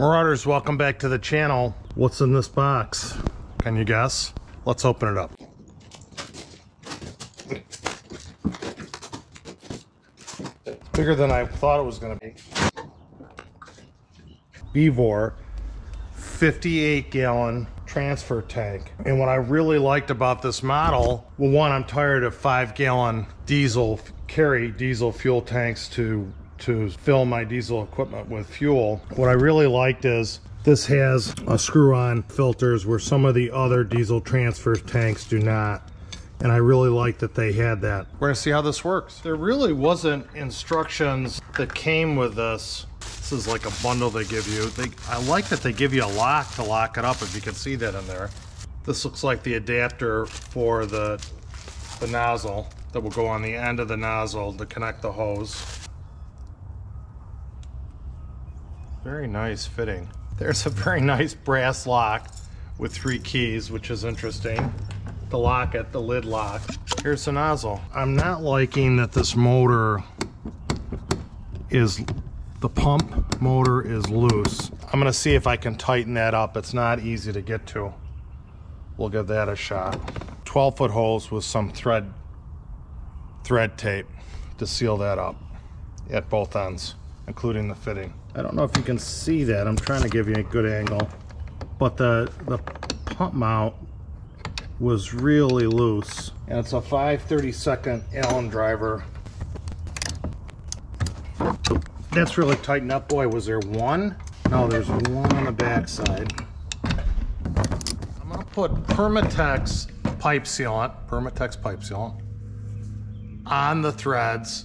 Marauders, welcome back to the channel. What's in this box? Can you guess? Let's open it up. It's bigger than I thought it was going to be. Vevor 58-gallon transfer tank. And what I really liked about this model, well, one, I'm tired of 5-gallon diesel fuel tanks to fill my diesel equipment with fuel. What I really liked is this has a screw-on filters where some of the other diesel transfer tanks do not. And I really like that they had that. We're gonna see how this works. There really wasn't instructions that came with this. This is like a bundle they give you. I like that they give you a lock to lock it up, if you can see that in there. This looks like the adapter for the nozzle that will go on the end of the nozzle to connect the hose. Very nice fitting. There's a very nice brass lock with 3 keys, which is interesting. To lock it, the lid lock. Here's the nozzle. I'm not liking that this motor is, the pump motor is loose. I'm gonna see if I can tighten that up. It's not easy to get to. We'll give that a shot. 12-foot hose with some thread tape to seal that up at both ends, including the fitting. I don't know if you can see that. I'm trying to give you a good angle, but the pump mount was really loose, and it's a 5/32 Allen driver. That's really tightened up. Boy, was there one? No, there's one on the back side. I'm gonna put Permatex pipe sealant on the threads,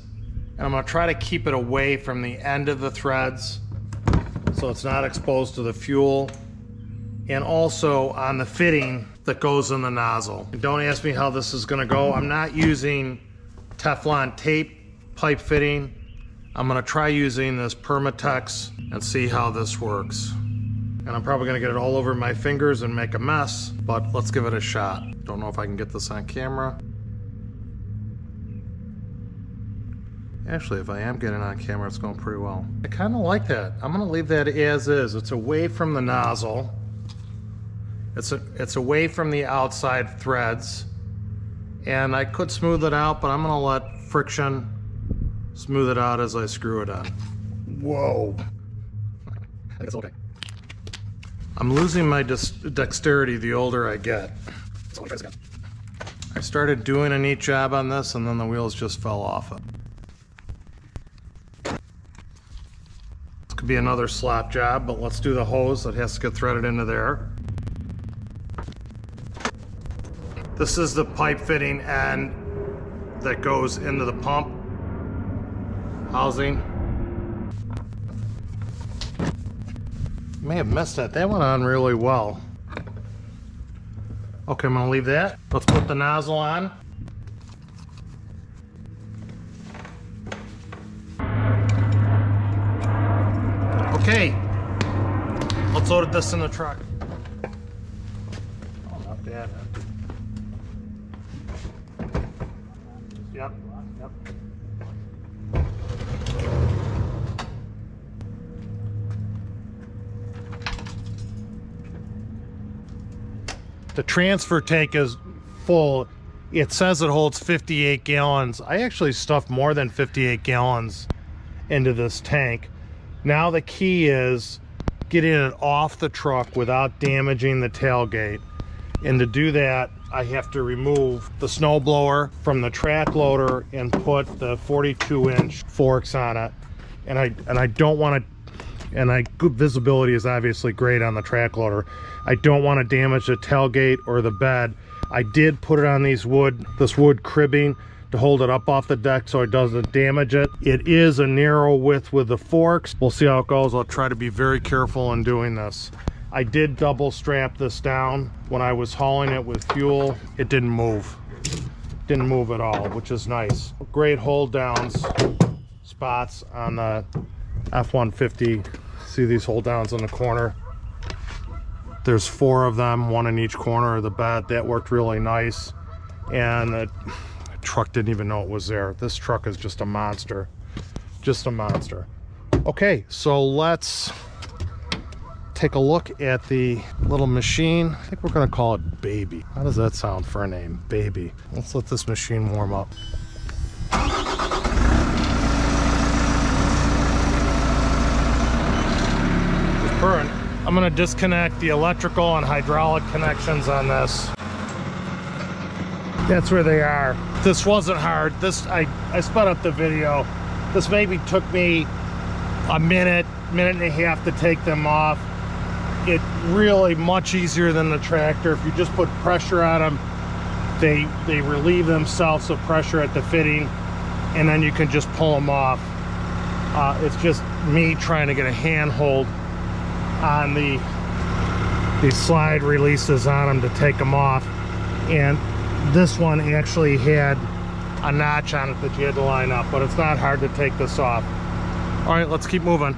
and I'm gonna try to keep it away from the end of the threads so it's not exposed to the fuel, and also on the fitting that goes in the nozzle. And don't ask me how this is gonna go. I'm not using Teflon tape pipe fitting. I'm gonna try using this Permatex and see how this works. And I'm probably gonna get it all over my fingers and make a mess, but let's give it a shot. Don't know if I can get this on camera. Actually, if I am getting on camera, it's going pretty well. I kind of like that. I'm gonna leave that as is. It's away from the nozzle. It's away from the outside threads. And I could smooth it out, but I'm gonna let friction smooth it out as I screw it on. Whoa. I think it's okay. I'm losing my dexterity the older I get. I started doing a neat job on this, and then the wheels just fell off it. Could be another slop job, but let's do the hose that has to get threaded into there. This is the pipe fitting end that goes into the pump housing. May have missed that. That went on really well. Okay, I'm gonna leave that. Let's put the nozzle on. Okay, let's load this in the truck. Oh, not bad. Yep. The transfer tank is full. It says it holds 58 gallons. I actually stuffed more than 58 gallons into this tank. Now the key is getting it off the truck without damaging the tailgate. And to do that, I have to remove the snow blower from the track loader and put the 42-inch forks on it. And I don't want to, good visibility is obviously great on the track loader. I don't want to damage the tailgate or the bed. I did put it on this wood cribbing to hold it up off the deck so it doesn't damage it. It is a narrow width with the forks. We'll see how it goes. I'll try to be very careful in doing this. I did double strap this down. When I was hauling it with fuel, it didn't move. Didn't move at all, which is nice. Great hold downs spots on the F-150. See these hold downs in the corner? There's 4 of them, 1 in each corner of the bed. That worked really nice. And the truck didn't even know it was there. This truck is just a monster. Just a monster. Okay, so let's take a look at the little machine. I think we're gonna call it Baby. How does that sound for a name? Baby. Let's let this machine warm up. It's purring. I'm gonna disconnect the electrical and hydraulic connections on this. That's where they are. This wasn't hard. I sped up the video. This maybe took me a minute and a half to take them off. It really much easier than the tractor. If you just put pressure on them, they relieve themselves of pressure at the fitting, and then you can just pull them off. It's just me trying to get a handhold on the slide releases on them to take them off. And this one actually had a notch on it that you had to line up, but it's not hard to take this off. All right, let's keep moving.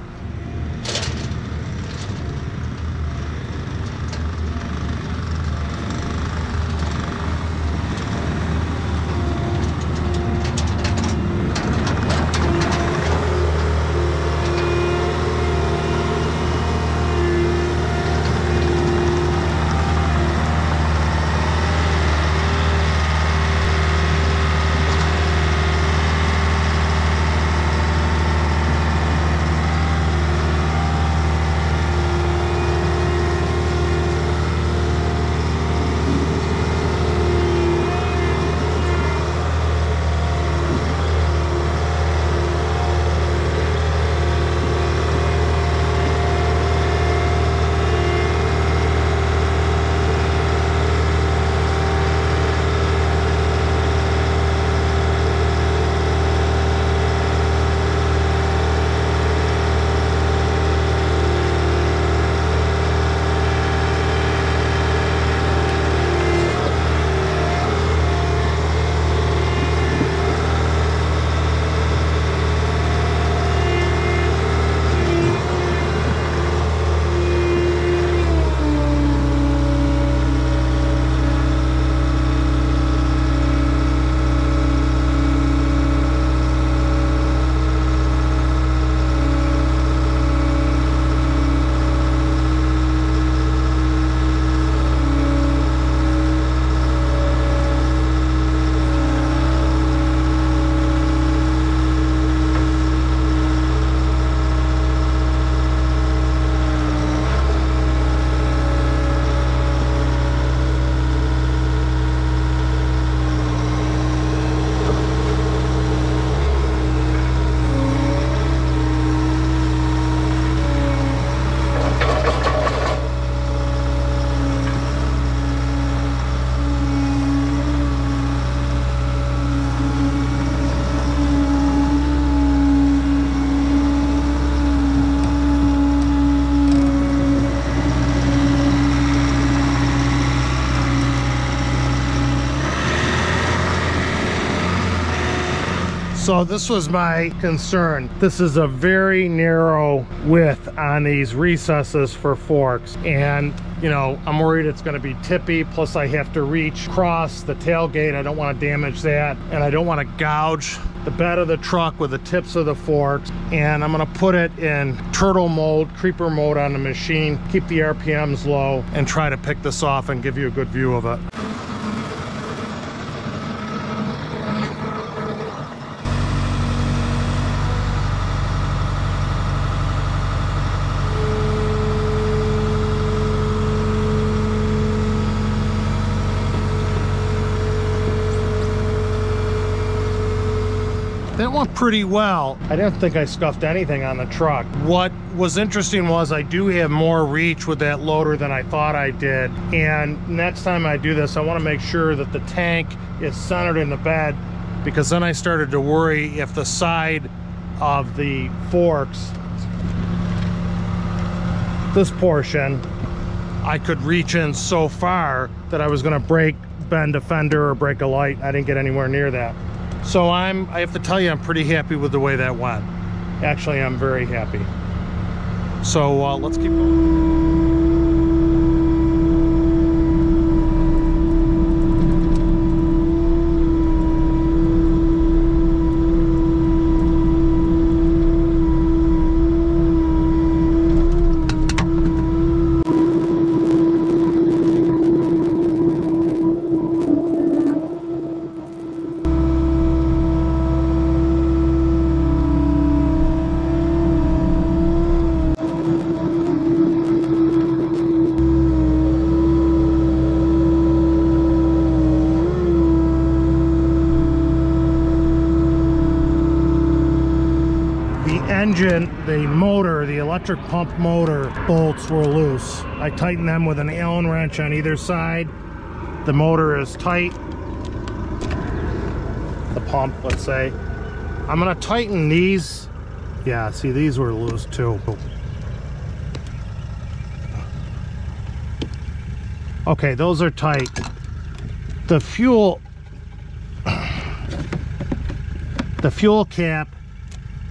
So this was my concern. This is a very narrow width on these recesses for forks, and you know, I'm worried it's going to be tippy, plus I have to reach across the tailgate. I don't want to damage that, and I don't want to gouge the bed of the truck with the tips of the forks. And I'm going to put it in turtle mode, creeper mode on the machine, keep the RPMs low, and try to pick this off and give you a good view of it. That went pretty well. I didn't think I scuffed anything on the truck. What was interesting was I do have more reach with that loader than I thought I did. And next time I do this, I want to make sure that the tank is centered in the bed, because then I started to worry if the side of the forks, this portion, I could reach in so far that I was going to bend a fender or break a light. I didn't get anywhere near that. So I have to tell you, I'm pretty happy with the way that went. Actually, I'm very happy. So let's keep going. the motor, the electric pump motor bolts were loose. I tightened them with an Allen wrench on either side. The motor is tight. The pump, let's say. I'm gonna tighten these. Yeah, see, these were loose too. Okay, those are tight. The fuel cap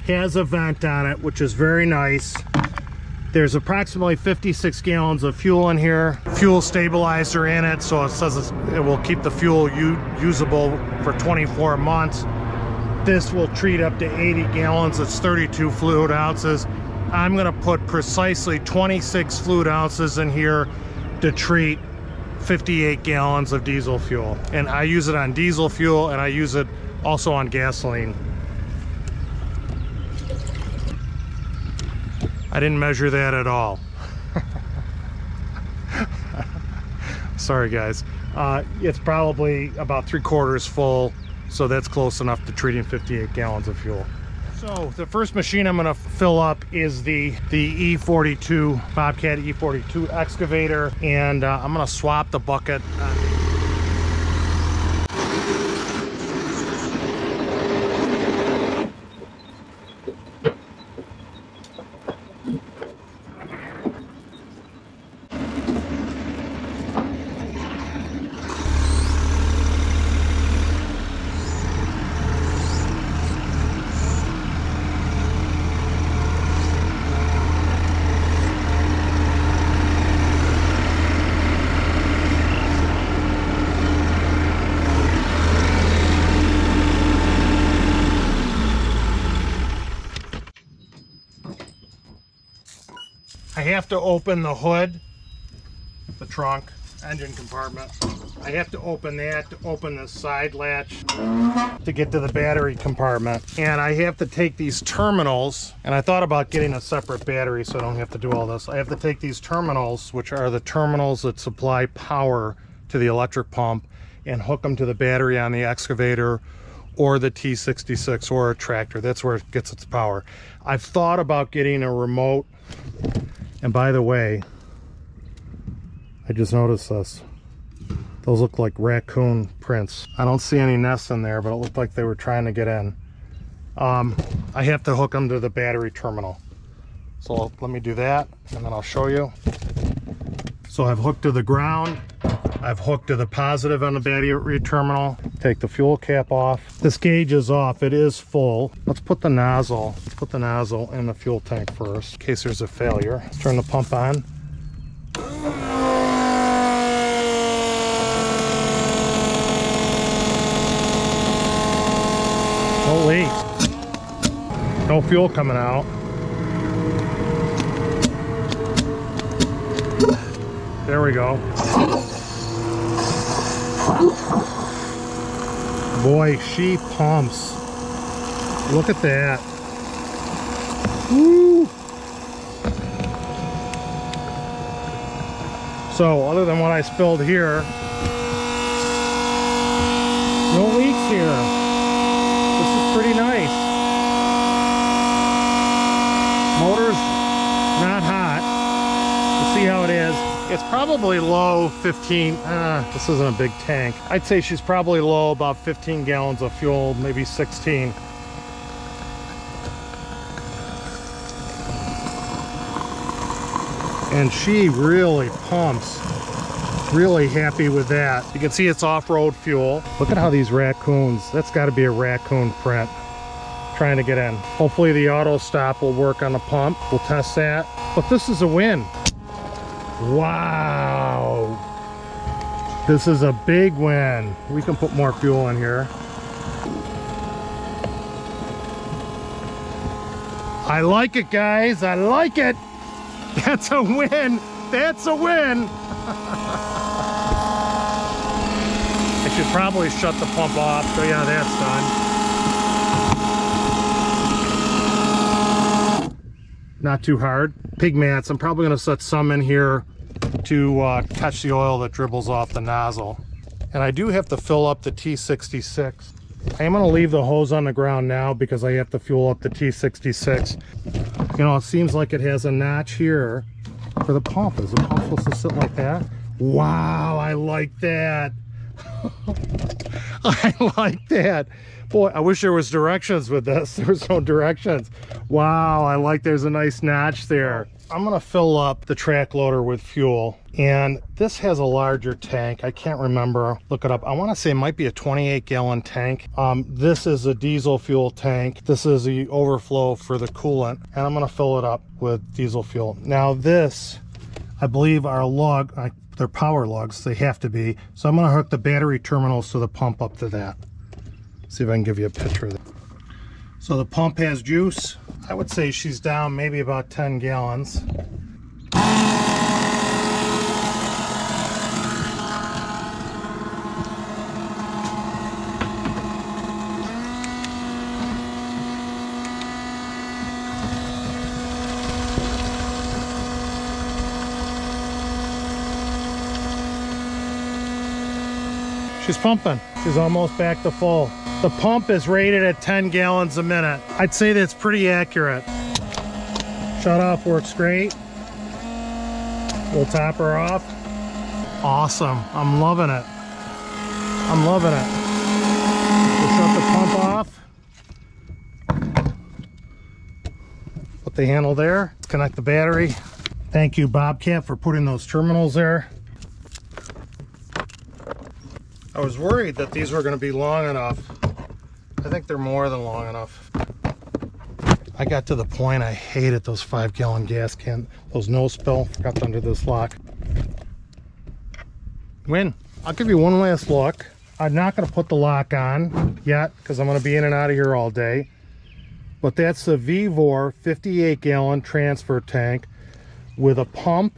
has a vent on it, which is very nice. There's approximately 56 gallons of fuel in here. Fuel stabilizer in it, so it says it will keep the fuel usable for 24 months. This will treat up to 80 gallons. It's 32 fluid ounces. I'm gonna put precisely 26 fluid ounces in here to treat 58 gallons of diesel fuel. And I use it on diesel fuel, and I use it also on gasoline. I didn't measure that at all. Sorry guys. It's probably about 3/4 full, so that's close enough to treating 58 gallons of fuel. So the first machine I'm gonna fill up is the E42, Bobcat E42 excavator, and I'm gonna swap the bucket. I have to open the hood, the trunk, engine compartment. I have to open that to open the side latch to get to the battery compartment. And I have to take these terminals, and I thought about getting a separate battery so I don't have to do all this. I have to take these terminals, which are the terminals that supply power to the electric pump, and hook them to the battery on the excavator or the T66 or a tractor. That's where it gets its power. I've thought about getting a remote. And by the way, I just noticed this. Those look like raccoon prints. I don't see any nests in there, but it looked like they were trying to get in. I have to hook them to the battery terminal. So let me do that, and then I'll show you. So I've hooked to the ground. I've hooked to the positive on the battery terminal. Take the fuel cap off. This gauge is off, it is full. Let's put the nozzle in the fuel tank first, in case there's a failure. Let's turn the pump on. No leak. No fuel coming out. There we go. Boy, she pumps. Look at that. Woo! So, other than what I spilled here, no leaks here. This is pretty nice. Motor's not hot. We'll see how it is. It's probably low 15, this isn't a big tank. I'd say she's probably low about 15 gallons of fuel, maybe 16. And she really pumps. Really happy with that. You can see it's off-road fuel. Look at how these raccoons, that's gotta be a raccoon print, trying to get in. Hopefully the auto stop will work on the pump. We'll test that. But this is a win. Wow, this is a big win. We can put more fuel in here. I like it, guys. I like it. That's a win. That's a win. I should probably shut the pump off. So yeah, that's done. Not too hard. Pig mats. I'm probably going to set some in here to catch the oil that dribbles off the nozzle. And I do have to fill up the T66 I am going to leave the hose on the ground now because I have to fuel up the T66. You know, it seems like it has a notch here for the pump. Is the pump supposed to sit like that? Wow, I like that. I like that. Boy, I wish there was directions with this. There's no directions. Wow, I like there's a nice notch there. I'm gonna fill up the track loader with fuel, and this has a larger tank. I can't remember, look it up. I wanna say it might be a 28-gallon tank. This is a diesel fuel tank. This is the overflow for the coolant, and I'm gonna fill it up with diesel fuel. Now this, I believe our lug, they're power lugs, they have to be. So I'm gonna hook the battery terminals to the pump up to that. See if I can give you a picture of that. So the pump has juice. I would say she's down maybe about 10 gallons. She's pumping. She's almost back to full. The pump is rated at 10 gallons a minute. I'd say that's pretty accurate. Shut off works great. We'll top her off. Awesome. I'm loving it. I'm loving it. We'll shut the pump off. Put the handle there. Disconnect the battery. Thank you, Bobcat, for putting those terminals there. I was worried that these were going to be long enough. I think they're more than long enough. I got to the point I hated those 5-gallon gas cans. Those no spill. Forgot to undo this lock. Win. I'll give you one last look. I'm not going to put the lock on yet because I'm going to be in and out of here all day. But that's the Vevor 58-gallon transfer tank with a pump,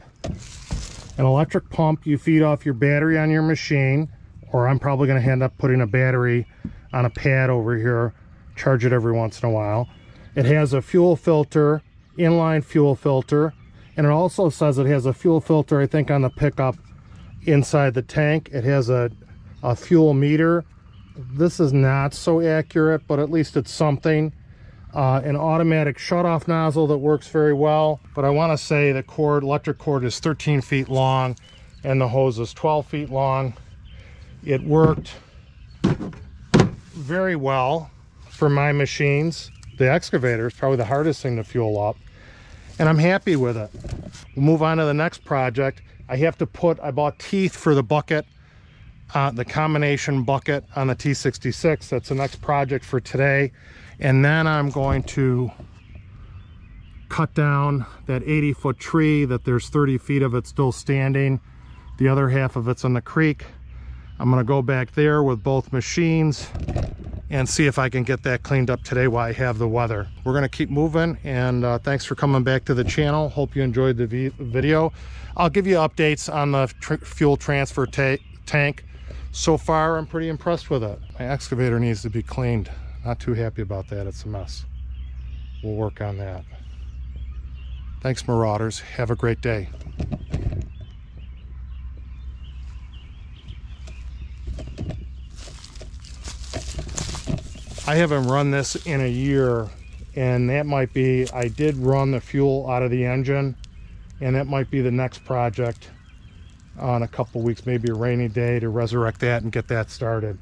an electric pump you feed off your battery on your machine, or I'm probably going to end up putting a battery on a pad over here, charge it every once in a while. It has a fuel filter, inline fuel filter, and it also says it has a fuel filter, I think, on the pickup inside the tank. It has a fuel meter. This is not so accurate, but at least it's something. An automatic shutoff nozzle that works very well. But I want to say the cord, electric cord, is 13 feet long and the hose is 12 feet long. It worked very well for my machines. The excavator is probably the hardest thing to fuel up, and I'm happy with it. We'll move on to the next project. I bought teeth for the bucket, the combination bucket on the T66. That's the next project for today. And then I'm going to cut down that 80-foot tree that there's 30 feet of it still standing. The other half of it's in the creek. I'm gonna go back there with both machines and see if I can get that cleaned up today while I have the weather. We're gonna keep moving, and thanks for coming back to the channel. Hope you enjoyed the video. I'll give you updates on the fuel transfer tank. So far, I'm pretty impressed with it. My excavator needs to be cleaned. Not too happy about that, it's a mess. We'll work on that. Thanks, Marauders. Have a great day. I haven't run this in a year, and that might be, I did run the fuel out of the engine, and that might be the next project on a couple weeks, maybe a rainy day, to resurrect that and get that started.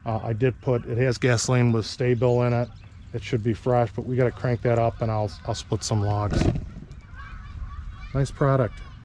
I did put, it has gasoline with Sta-Bil in it. It should be fresh, but we got to crank that up, and I'll split some logs. Nice product.